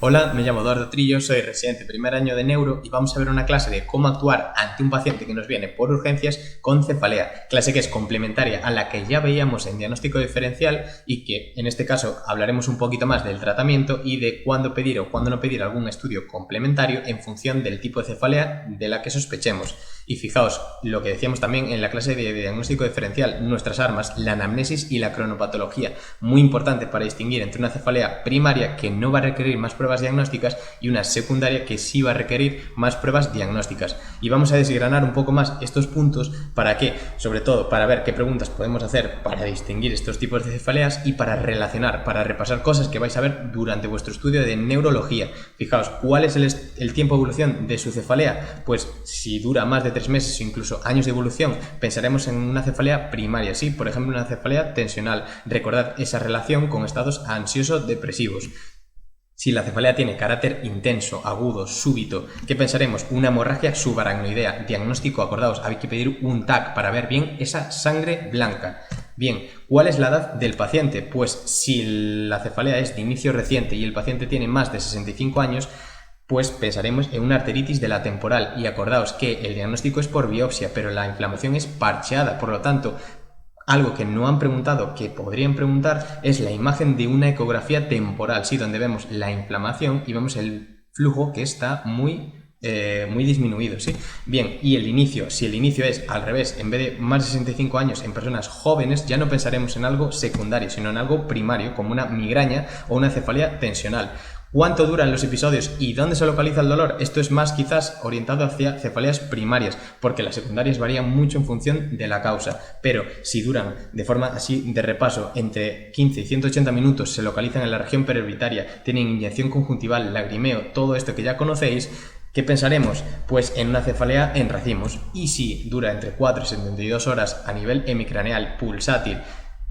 Hola, me llamo Eduardo Trillo, soy residente primer año de Neuro y vamos a ver una clase de cómo actuar ante un paciente que nos viene por urgencias con cefalea, clase que es complementaria a la que ya veíamos en diagnóstico diferencial y que en este caso hablaremos un poquito más del tratamiento y de cuándo pedir o cuándo no pedir algún estudio complementario en función del tipo de cefalea de la que sospechemos. Y fijaos, lo que decíamos también en la clase de diagnóstico diferencial, nuestras armas, la anamnesis y la cronopatología, muy importante para distinguir entre una cefalea primaria que no va a requerir más pruebas diagnósticas y una secundaria que sí va a requerir más pruebas diagnósticas. Y vamos a desgranar un poco más estos puntos para que, sobre todo, para ver qué preguntas podemos hacer para distinguir estos tipos de cefaleas y para relacionar, para repasar cosas que vais a ver durante vuestro estudio de neurología. Fijaos, ¿cuál es el tiempo de evolución de su cefalea? Pues si dura más de 3 meses o incluso años de evolución, pensaremos en una cefalea primaria, ¿sí? Por ejemplo, una cefalea tensional. Recordad esa relación con estados ansioso-depresivos. Si la cefalea tiene carácter intenso, agudo, súbito, ¿qué pensaremos? Una hemorragia subaracnoidea. Diagnóstico, acordaos, hay que pedir un TAC para ver bien esa sangre blanca. Bien, ¿cuál es la edad del paciente? Pues si la cefalea es de inicio reciente y el paciente tiene más de 65 años, pues pensaremos en una arteritis de la temporal. Y acordaos que el diagnóstico es por biopsia, pero la inflamación es parcheada, por lo tanto, algo que no han preguntado, que podrían preguntar, es la imagen de una ecografía temporal, sí, donde vemos la inflamación y vemos el flujo que está muy disminuido, ¿sí? Bien, y el inicio, si el inicio es al revés, en vez de más de 65 años en personas jóvenes, ya no pensaremos en algo secundario, sino en algo primario, como una migraña o una cefalea tensional. ¿Cuánto duran los episodios y dónde se localiza el dolor? Esto es más quizás orientado hacia cefaleas primarias, porque las secundarias varían mucho en función de la causa, pero si duran de forma así de repaso entre 15 y 180 minutos, se localizan en la región perorbitaria, tienen inyección conjuntival, lagrimeo, todo esto que ya conocéis, ¿qué pensaremos? Pues en una cefalea en racimos. Y si dura entre 4 y 72 horas a nivel hemicraneal, pulsátil,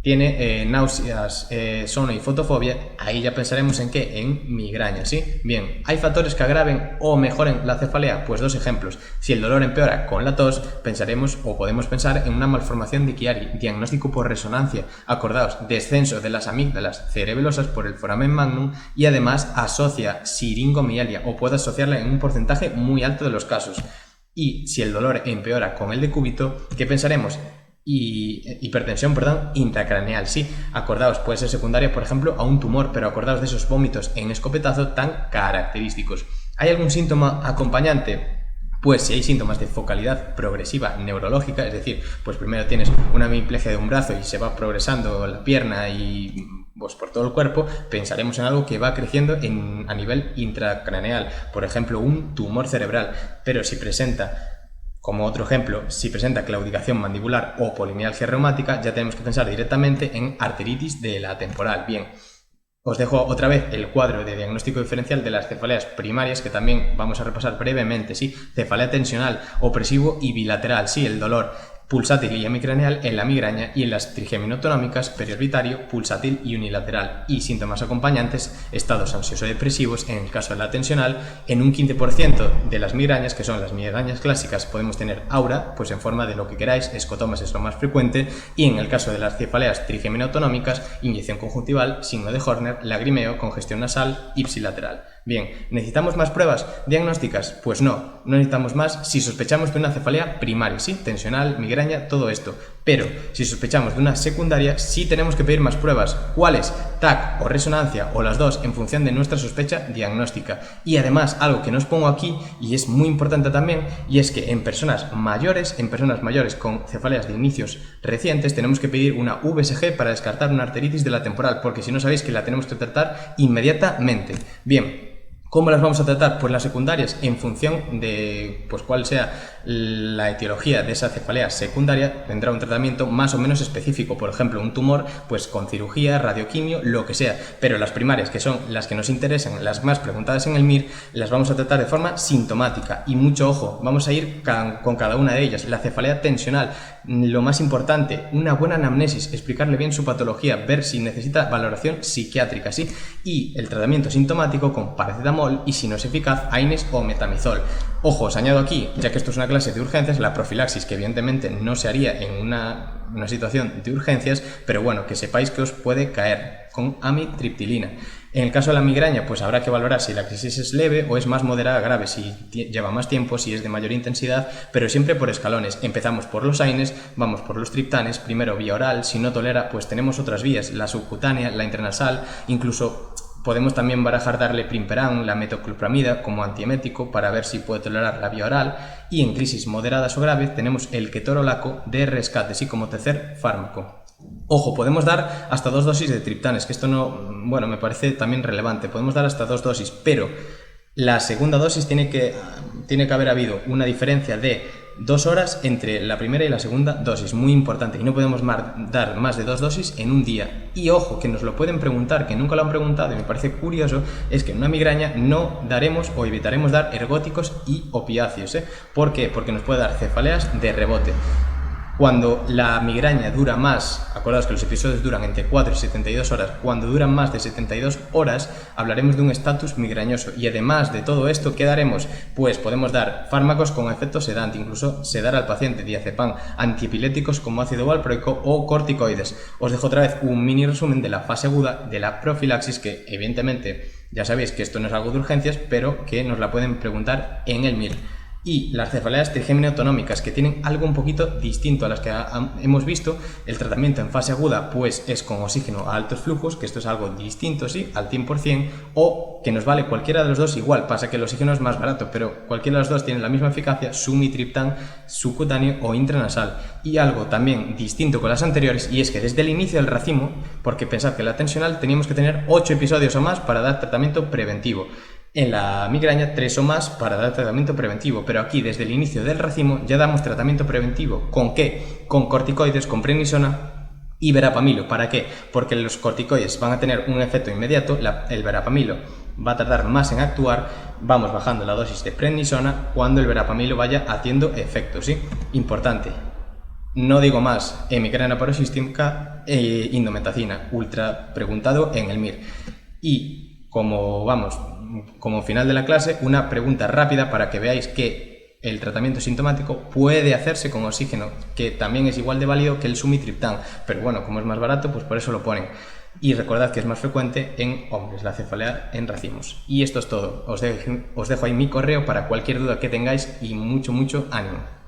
tiene náuseas, sono y fotofobia, ahí ya pensaremos en ¿qué? En migraña, ¿sí? Bien, ¿hay factores que agraven o mejoren la cefalea? Pues dos ejemplos. Si el dolor empeora con la tos, pensaremos o podemos pensar en una malformación de Chiari, diagnóstico por resonancia. Acordaos, descenso de las amígdalas cerebelosas por el foramen magnum y además asocia siringomialia o puede asociarla en un porcentaje muy alto de los casos. Y si el dolor empeora con el decúbito, ¿qué pensaremos? Hipertensión, intracraneal, sí. Acordaos, puede ser secundaria, por ejemplo, a un tumor, pero acordaos de esos vómitos en escopetazo tan característicos. ¿Hay algún síntoma acompañante? Pues si hay síntomas de focalidad progresiva neurológica, es decir, pues primero tienes una hemiplegia de un brazo y se va progresando la pierna y pues por todo el cuerpo, pensaremos en algo que va creciendo a nivel intracraneal, por ejemplo, un tumor cerebral. Pero si presenta, como otro ejemplo, si presenta claudicación mandibular o polimialgia reumática, ya tenemos que pensar directamente en arteritis de la temporal. Bien, os dejo otra vez el cuadro de diagnóstico diferencial de las cefaleas primarias, que también vamos a repasar brevemente, ¿sí? Cefalea tensional, opresivo y bilateral, sí, el dolor pulsátil y hemicraneal en la migraña y en las trigeminotonómicas, periorbitario, pulsátil y unilateral. Y síntomas acompañantes, estados ansioso-depresivos en el caso de la tensional. En un 15% de las migrañas, que son las migrañas clásicas, podemos tener aura, pues en forma de lo que queráis, escotomas es lo más frecuente. Y en el caso de las cefaleas trigeminotonómicas, inyección conjuntival, signo de Horner, lagrimeo, congestión nasal, ipsilateral. Bien, ¿necesitamos más pruebas diagnósticas? Pues no necesitamos más si sospechamos de una cefalea primaria, sí, tensional, migraña, todo esto. Pero si sospechamos de una secundaria, sí tenemos que pedir más pruebas. ¿Cuáles? TAC o resonancia o las dos en función de nuestra sospecha diagnóstica. Y además, algo que no os pongo aquí y es muy importante también, y es que en personas mayores con cefaleas de inicios recientes, tenemos que pedir una VSG para descartar una arteritis de la temporal, porque si no sabéis que la tenemos que tratar inmediatamente. Bien, ¿cómo las vamos a tratar? Pues las secundarias, en función de pues cuál sea la etiología de esa cefalea secundaria, tendrá un tratamiento más o menos específico. Por ejemplo, un tumor, pues con cirugía, radioquimio, lo que sea. Pero las primarias, que son las que nos interesan, las más preguntadas en el MIR, las vamos a tratar de forma sintomática. Y mucho ojo, vamos a ir con cada una de ellas. La cefalea tensional, lo más importante, una buena anamnesis, explicarle bien su patología, ver si necesita valoración psiquiátrica, ¿sí? Y el tratamiento sintomático con paracetamol y, si no es eficaz, AINES o metamizol. Ojo, os añado aquí, ya que esto es una clase de urgencias, la profilaxis, que evidentemente no se haría en una situación de urgencias, pero bueno, que sepáis que os puede caer con amitriptilina. En el caso de la migraña, pues habrá que valorar si la crisis es leve o es más moderada grave, si lleva más tiempo, si es de mayor intensidad, pero siempre por escalones. Empezamos por los AINES, vamos por los triptanes, primero vía oral, si no tolera, pues tenemos otras vías, la subcutánea, la intranasal, incluso podemos también barajar darle primperan, la metoclopramida como antiemético para ver si puede tolerar la vía oral, y en crisis moderadas o graves tenemos el ketorolaco de rescate, sí, como tercer fármaco. Ojo, podemos dar hasta 2 dosis de triptanes, que esto no, bueno, me parece también relevante. Podemos dar hasta 2 dosis, pero la segunda dosis tiene que haber habido una diferencia de 2 horas entre la primera y la segunda dosis, muy importante, y no podemos dar más de 2 dosis en un día. Y ojo, que nos lo pueden preguntar, que nunca lo han preguntado y me parece curioso, es que en una migraña no daremos o evitaremos dar ergóticos y opiáceos, ¿Por qué? Porque nos puede dar cefaleas de rebote. Cuando la migraña dura más, acordaos que los episodios duran entre 4 y 72 horas, cuando duran más de 72 horas hablaremos de un estatus migrañoso, y además de todo esto, ¿qué daremos? Pues podemos dar fármacos con efecto sedante, incluso sedar al paciente, diazepam, antiepilépticos como ácido valproico o corticoides. Os dejo otra vez un mini resumen de la fase aguda de la profilaxis, que evidentemente ya sabéis que esto no es algo de urgencias, pero que nos la pueden preguntar en el MIR. Y las cefaleas trigémino autonómicas, que tienen algo un poquito distinto a las que hemos visto. El tratamiento en fase aguda pues es con oxígeno a altos flujos, que esto es algo distinto, sí, al 100%, o que nos vale cualquiera de los dos igual. Pasa que el oxígeno es más barato, pero cualquiera de los dos tiene la misma eficacia, sumitriptán, subcutáneo o intranasal. Y algo también distinto con las anteriores, y es que desde el inicio del racimo, porque pensad que la tensional teníamos que tener 8 episodios o más para dar tratamiento preventivo. En la migraña 3 o más para dar tratamiento preventivo, pero aquí desde el inicio del racimo ya damos tratamiento preventivo. ¿Con qué? Con corticoides, con prednisona y verapamilo. ¿Para qué? Porque los corticoides van a tener un efecto inmediato, el verapamilo va a tardar más en actuar, vamos bajando la dosis de prednisona cuando el verapamilo vaya haciendo efecto, ¿sí? Importante. No digo más, migraña paroxística, indometacina, ultra preguntado en el MIR. Y como final de la clase, una pregunta rápida para que veáis que el tratamiento sintomático puede hacerse con oxígeno, que también es igual de válido que el sumitriptán, pero bueno, como es más barato, pues por eso lo ponen. Y recordad que es más frecuente en hombres, la cefalea en racimos. Y esto es todo. Os dejo ahí mi correo para cualquier duda que tengáis y mucho ánimo.